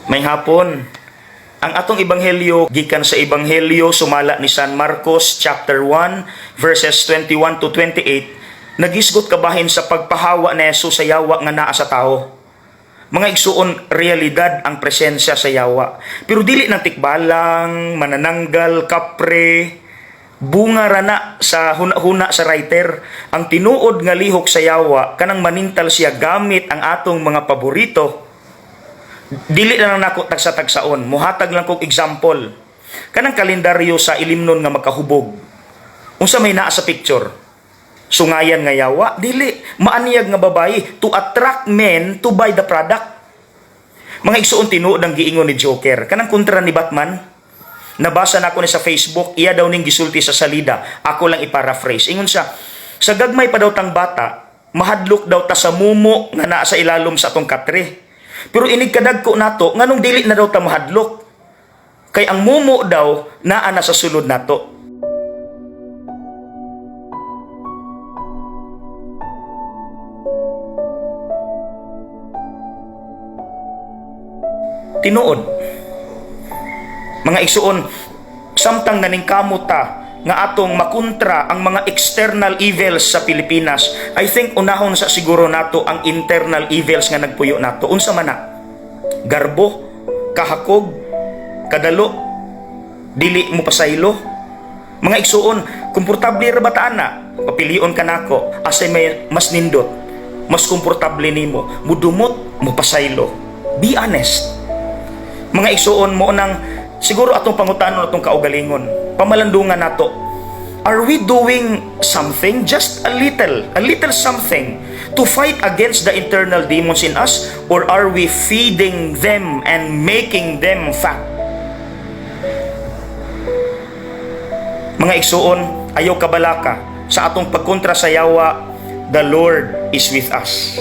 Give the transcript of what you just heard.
May hapon. Ang atong ebanghelyo gikan sa ebanghelyo sumala ni San Marcos chapter 1 verses 21 to 28 nagisgot kabahin sa pagpahawa ni Jesus sa yawa nga naa sa tao. Mga igsuon, realidad ang presensya sa yawa. Pero dili ng tikbalang, manananggal, kapre, bunga rana sa huna-huna sa writer. Ang tinuod nga lihok sa yawa, kanang manintal siya gamit ang atong mga paborito. Dili na lang nako tagsa-tagsaon. Muhatag lang kong example. Kanang kalendaryo sa ilimnon nga makahubog. Unsa may naa sa picture? Sungayan nga yawa? Dili. Maaniyag nga babayi to attract men to buy the product. Mga igsuon tinuod ang giingon ni Joker. Kanang kontra ni Batman. Nabasa na ako ni sa Facebook, iya daw ning gisulti sa salida. Ako lang i-paraphrase. Ingon siya, sa gagmay pa daw tang bata, mahadlok daw ta sa mumo nga naa sa ilalom sa atong katre. Pero inig kadagko nato, nganong dili na daw ta mahadlok. Kay ang mumo daw naa na sa sulod nato. Tinuod. Mga igsuon, samtang naningkamot ta nga atong makontra ang mga external evils sa Pilipinas, I think unahon sa siguro nato ang internal evils nga nagpuyo nato. Unsa man na? Garbo, kahakog, kadalo, dili mo pasaylo. Mga igsuon, komportable ra bataan na? Papilion ka nako, asay may mas nindot, mas komportable nimo, mudumot, mo pasaylo. Be honest. Mga igsuon mo nang siguro atong pangutanon atong kaugalingon. Pamalandungan nato. Are we doing something, just a little something to fight against the internal demons in us, or are we feeding them and making them fat? Mga igsuon, ayaw kabalaka sa atong pagkontra sa yawa, the Lord is with us.